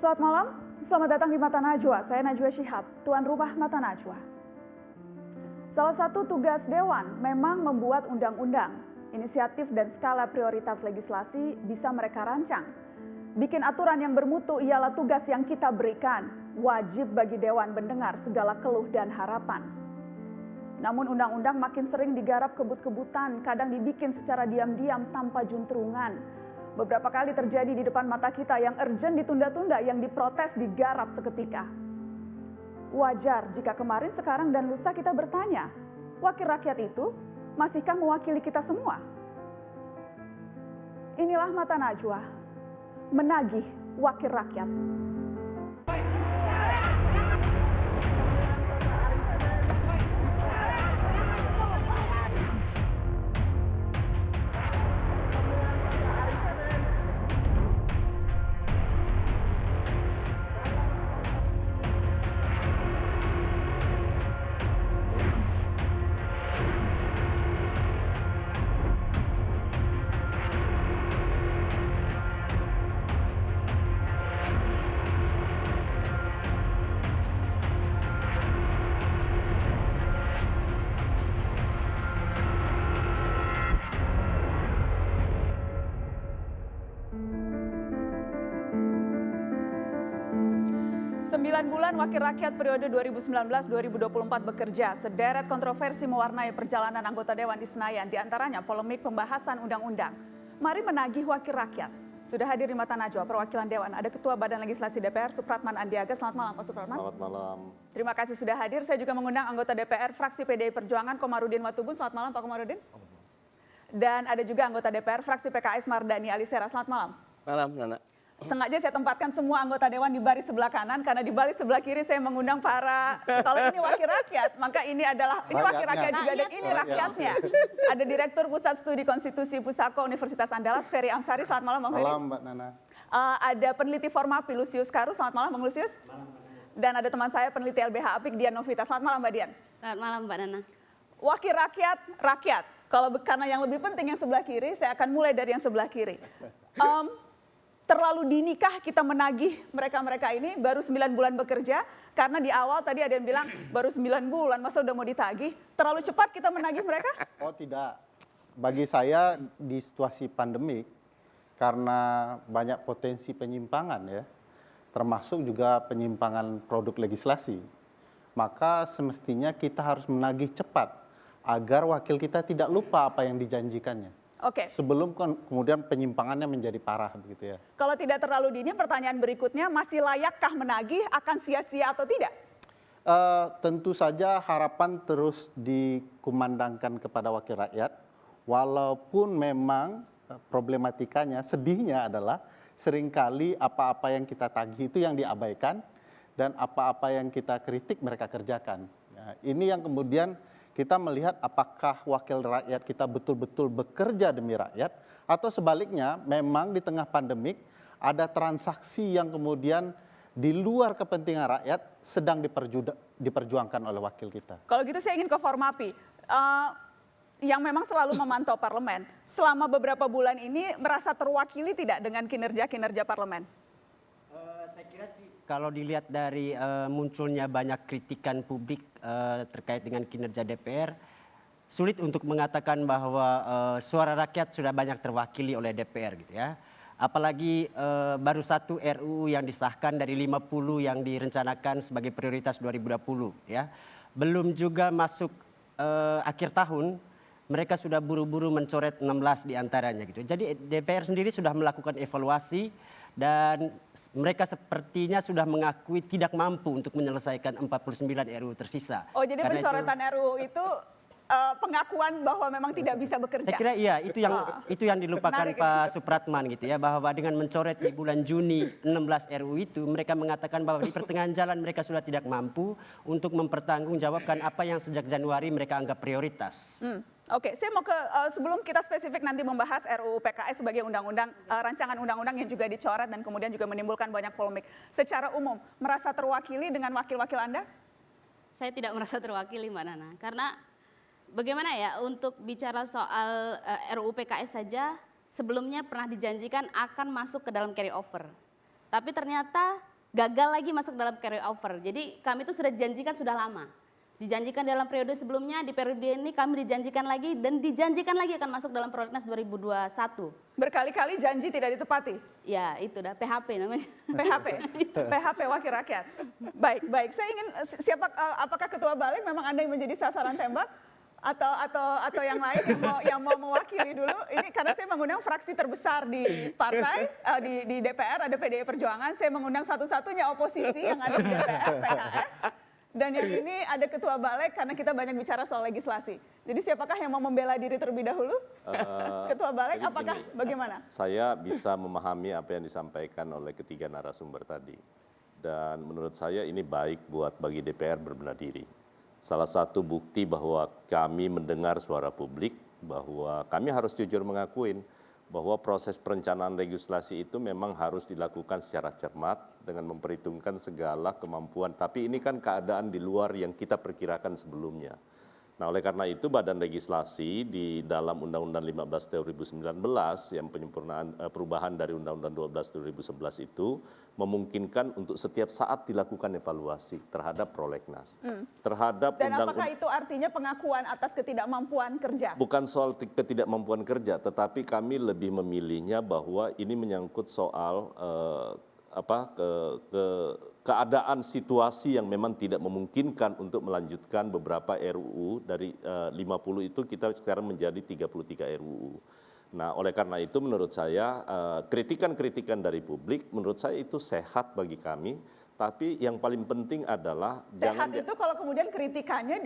Selamat malam, selamat datang di Mata Najwa. Saya Najwa Shihab, tuan rumah Mata Najwa. Salah satu tugas Dewan memang membuat undang-undang. Inisiatif dan skala prioritas legislasi bisa mereka rancang. Bikin aturan yang bermutu ialah tugas yang kita berikan. Wajib bagi Dewan mendengar segala keluh dan harapan. Namun undang-undang makin sering digarap kebut-kebutan, kadang dibikin secara diam-diam tanpa juntrungan. Beberapa kali terjadi di depan mata kita yang urgent ditunda-tunda, yang diprotes digarap seketika. Wajar jika kemarin, sekarang, dan lusa kita bertanya, wakil rakyat itu masihkah mewakili kita semua? Inilah Mata Najwa, menagih wakil rakyat. Sembilan bulan wakil rakyat periode 2019-2024 bekerja. Sederet kontroversi mewarnai perjalanan anggota Dewan di Senayan, diantaranya polemik pembahasan undang-undang. Mari menagih wakil rakyat. Sudah hadir di Mata Najwa perwakilan Dewan. Ada Ketua Badan Legislasi DPR, Supratman Andiaga. Selamat malam, Pak Supratman. Selamat malam. Terima kasih sudah hadir. Saya juga mengundang anggota DPR fraksi PDI Perjuangan, Komarudin Watubun. Selamat malam, Pak Komarudin. Dan ada juga anggota DPR fraksi PKS, Mardani Alisera. Selamat malam. Malam, Nana. Sengaja saya tempatkan semua anggota Dewan di baris sebelah kanan, karena di baris sebelah kiri saya mengundang para, kalau ini wakil rakyat, maka ini adalah, ini wakil rakyat juga, dan ini rakyatnya. Ada Direktur Pusat Studi Konstitusi Pusako Universitas Andalas, Ferry Amsari. Selamat malam, Bang Ferry. Malam, Mbak Nana. Ada peneliti Formapi, Lusius Karu. Selamat malam, Bang Lusius. Dan ada teman saya, peneliti LBH Apik, Dian Novita. Selamat malam, Mbak Dian. Selamat malam, Mbak Nana. Wakil rakyat, rakyat. Kalau karena yang lebih penting yang sebelah kiri, saya akan mulai dari yang sebelah kiri. Terlalu dinikah kita menagih mereka-mereka ini, baru 9 bulan bekerja, karena di awal tadi ada yang bilang baru 9 bulan, masa udah mau ditagih? Terlalu cepat kita menagih mereka? Oh tidak, bagi saya di situasi pandemik, karena banyak potensi penyimpangan ya, termasuk juga penyimpangan produk legislasi, maka semestinya kita harus menagih cepat, agar wakil kita tidak lupa apa yang dijanjikannya. Oke. Sebelum kemudian penyimpangannya menjadi parah begitu ya. Kalau tidak terlalu dini, pertanyaan berikutnya, masih layakkah menagih, akan sia-sia atau tidak? Tentu saja harapan terus dikumandangkan kepada wakil rakyat, walaupun memang problematikanya, sedihnya adalah seringkali apa-apa yang kita tagih itu yang diabaikan, dan apa-apa yang kita kritik mereka kerjakan. Nah, ini yang kemudian kita melihat apakah wakil rakyat kita betul-betul bekerja demi rakyat, atau sebaliknya memang di tengah pandemik ada transaksi yang kemudian di luar kepentingan rakyat sedang diperjuangkan oleh wakil kita. Kalau gitu saya ingin ke Formapi, yang memang selalu memantau parlemen. Selama beberapa bulan ini merasa terwakili tidak dengan kinerja-kinerja parlemen? Saya kira sih kalau dilihat dari munculnya banyak kritikan publik terkait dengan kinerja DPR, sulit untuk mengatakan bahwa suara rakyat sudah banyak terwakili oleh DPR gitu ya. Apalagi baru satu RUU yang disahkan dari 50 yang direncanakan sebagai prioritas 2020 ya. Belum juga masuk akhir tahun, mereka sudah buru-buru mencoret 16 diantaranya gitu. Jadi DPR sendiri sudah melakukan evaluasi, dan mereka sepertinya sudah mengakui tidak mampu untuk menyelesaikan 49 RUU tersisa. Oh, jadi karena pencoretan RUU itu pengakuan bahwa memang tidak bisa bekerja? Saya kira iya, itu yang dilupakan Pak Supratman gitu ya, bahwa dengan mencoret di bulan Juni 16 RUU itu, mereka mengatakan bahwa di pertengahan jalan mereka sudah tidak mampu untuk mempertanggungjawabkan apa yang sejak Januari mereka anggap prioritas. Oke, saya mau ke sebelum kita spesifik nanti membahas RUU PKS sebagai undang-undang, rancangan undang-undang yang juga dicoret dan kemudian juga menimbulkan banyak polemik. Secara umum, merasa terwakili dengan wakil-wakil Anda? Saya tidak merasa terwakili, Mbak Nana, karena bagaimana ya, untuk bicara soal RUU PKS saja sebelumnya pernah dijanjikan akan masuk ke dalam carry over. Tapi ternyata gagal lagi masuk dalam carry over. Jadi kami itu sudah dijanjikan sudah lama. Dijanjikan dalam periode sebelumnya, di periode ini kami dijanjikan lagi dan dijanjikan lagi akan masuk dalam prolegnas 2021. Berkali-kali janji tidak ditepati. Ya itu dah PHP namanya. PHP, PHP Wakil Rakyat. Baik. Saya ingin apakah Ketua Balik memang Anda yang menjadi sasaran tembak atau yang lain yang mau mewakili dulu? Ini karena saya mengundang fraksi terbesar di partai di DPR ada PDI Perjuangan. Saya mengundang satu-satunya oposisi yang ada di DPR PKS. Dan yang ini ada Ketua Balik karena kita banyak bicara soal legislasi. Jadi siapakah yang mau membela diri terlebih dahulu? Ketua Balik, apakah bagaimana? Saya bisa memahami apa yang disampaikan oleh ketiga narasumber tadi. Dan menurut saya ini baik bagi DPR berbenah diri. Salah satu bukti bahwa kami mendengar suara publik, bahwa kami harus jujur mengakuin bahwa proses perencanaan legislasi itu memang harus dilakukan secara cermat dengan memperhitungkan segala kemampuan. Tapi ini kan keadaan di luar yang kita perkirakan sebelumnya. Nah, oleh karena itu Badan Legislasi di dalam Undang-Undang 15 2019 yang penyempurnaan perubahan dari Undang-Undang 12 2011 itu memungkinkan untuk setiap saat dilakukan evaluasi terhadap prolegnas. Terhadap Dan apakah itu artinya pengakuan atas ketidakmampuan kerja? Bukan soal ketidakmampuan kerja, tetapi kami lebih memilihnya bahwa ini menyangkut soal keadaan situasi yang memang tidak memungkinkan untuk melanjutkan beberapa RUU dari 50 itu kita sekarang menjadi 33 RUU. Nah, oleh karena itu menurut saya kritikan-kritikan dari publik menurut saya itu sehat bagi kami. Tapi yang paling penting adalah sehat itu kalau kemudian kritikannya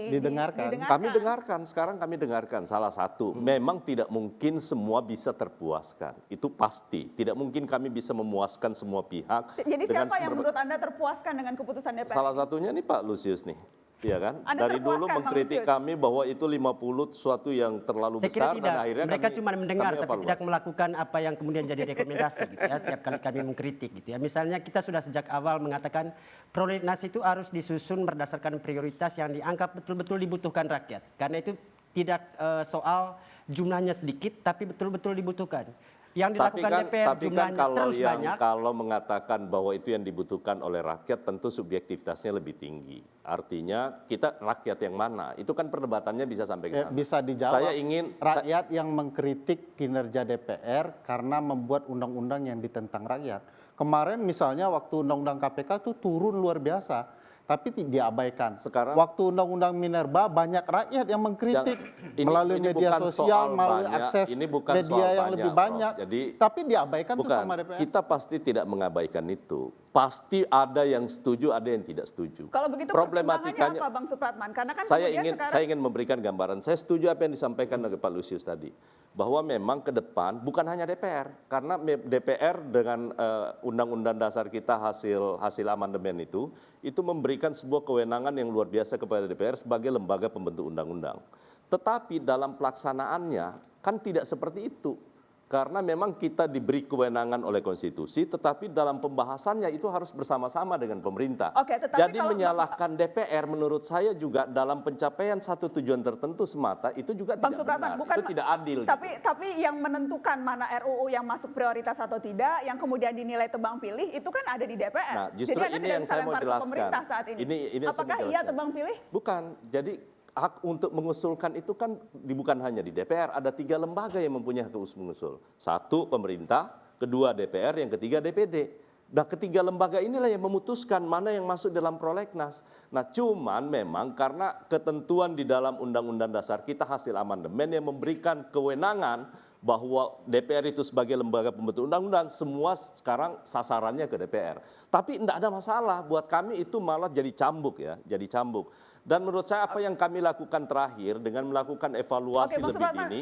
didengarkan. Kami dengarkan, sekarang kami dengarkan salah satu. Memang tidak mungkin semua bisa terpuaskan, itu pasti. Tidak mungkin kami bisa memuaskan semua pihak. Jadi siapa yang menurut Anda terpuaskan dengan keputusan DPR? Salah satunya nih Pak Lusius nih. Iya kan? Anda dari dulu mengkritik kami bahwa itu 50 sesuatu yang terlalu Saya kira besar tidak. dan akhirnya Mereka cuma mendengar tapi evaluasi. tidak melakukan apa yang kemudian jadi rekomendasi gitu ya. Tiap kali kami mengkritik gitu ya. Misalnya kita sudah sejak awal mengatakan prolegnas itu harus disusun berdasarkan prioritas yang dianggap betul-betul dibutuhkan rakyat. Karena itu tidak soal jumlahnya sedikit tapi betul-betul dibutuhkan. Yang dilakukan DPR jumlahnya terus banyak. Kalau mengatakan bahwa itu yang dibutuhkan oleh rakyat tentu subjektivitasnya lebih tinggi. Artinya kita rakyat yang mana? Itu kan perdebatannya bisa sampai ke sana. Bisa dijawab. Saya ingin rakyat yang mengkritik kinerja DPR karena membuat undang-undang yang ditentang rakyat. Kemarin misalnya waktu undang-undang KPK itu turun luar biasa. Tapi diabaikan. Sekarang waktu undang-undang Minerba banyak rakyat yang mengkritik melalui ini media bukan sosial, soal melalui banyak, akses ini bukan media soal yang lebih banyak. Jadi tapi diabaikan tuh bukan, sama DPR. kita pasti tidak mengabaikan itu. Pasti ada yang setuju, ada yang tidak setuju. Kalau begitu problematikanya apa Bang Supratman? Karena kan saya ingin memberikan gambaran. Saya setuju apa yang disampaikan oleh Pak Lusius tadi. Bahwa memang ke depan bukan hanya DPR. Karena DPR dengan Undang-Undang Dasar kita hasil amandemen itu memberikan sebuah kewenangan yang luar biasa kepada DPR sebagai lembaga pembentuk undang-undang. Tetapi dalam pelaksanaannya kan tidak seperti itu. Karena memang kita diberi kewenangan oleh konstitusi, tetapi dalam pembahasannya itu harus bersama-sama dengan pemerintah. Jadi menyalahkan DPR menurut saya juga dalam pencapaian satu tujuan tertentu semata itu juga tidak benar, itu tidak adil. Tapi yang menentukan mana RUU yang masuk prioritas atau tidak, yang kemudian dinilai tebang pilih itu kan ada di DPR. Nah, justru jadi ini yang saya mau jelaskan. Saat ini. Ini apakah iya tebang pilih? Bukan. Jadi hak untuk mengusulkan itu kan bukan hanya di DPR, ada 3 lembaga yang mempunyai hak mengusul. 1 pemerintah, 2 DPR, yang ketiga DPD. Nah, ketiga lembaga inilah yang memutuskan mana yang masuk dalam prolegnas. Nah, cuman memang karena ketentuan di dalam Undang-Undang Dasar kita hasil amandemen yang memberikan kewenangan bahwa DPR itu sebagai lembaga pembentuk undang-undang, semua sekarang sasarannya ke DPR. Tapi tidak ada masalah, buat kami itu malah jadi cambuk ya, jadi cambuk. Dan menurut saya apa yang kami lakukan terakhir dengan melakukan evaluasi lebih dini.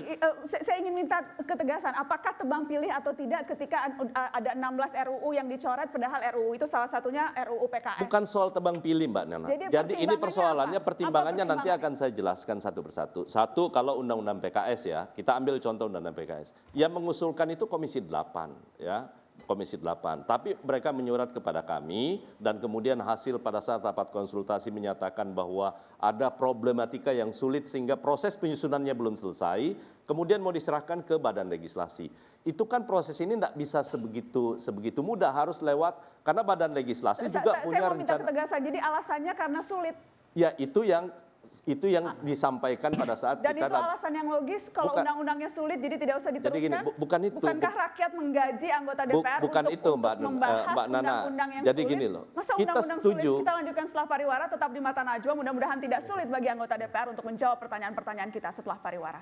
Saya ingin minta ketegasan, apakah tebang pilih atau tidak ketika ada 16 RUU yang dicoret, padahal RUU itu salah satunya RUU PKS. Bukan soal tebang pilih Mbak Nana. Jadi ini persoalannya, pertimbangannya nanti akan saya jelaskan satu persatu. Satu, kalau Undang-Undang PKS ya, kita ambil contoh Undang-Undang PKS. Yang mengusulkan itu Komisi 8 ya. Komisi 8. Tapi mereka menyurat kepada kami dan kemudian hasil pada saat rapat konsultasi menyatakan bahwa ada problematika yang sulit sehingga proses penyusunannya belum selesai, kemudian mau diserahkan ke Badan Legislasi. Itu kan proses ini tidak bisa sebegitu mudah, harus lewat karena Badan Legislasi juga punya saya mau minta rencana. ketegasan, jadi alasannya karena sulit. Ya itu yang disampaikan pada saat Dan kita itu alasan yang logis kalau Bukan. undang-undangnya sulit jadi tidak usah diteruskan. Jadi gini, bukan itu. Bukankah rakyat menggaji anggota DPR bukan untuk, itu, untuk membahas Mbak Nana. undang-undang yang Jadi sulit? gini loh, Masa kita undang-undang setuju. sulit kita lanjutkan setelah pariwara tetap di mata Najwa, mudah-mudahan tidak sulit bagi anggota DPR untuk menjawab pertanyaan-pertanyaan kita setelah pariwara.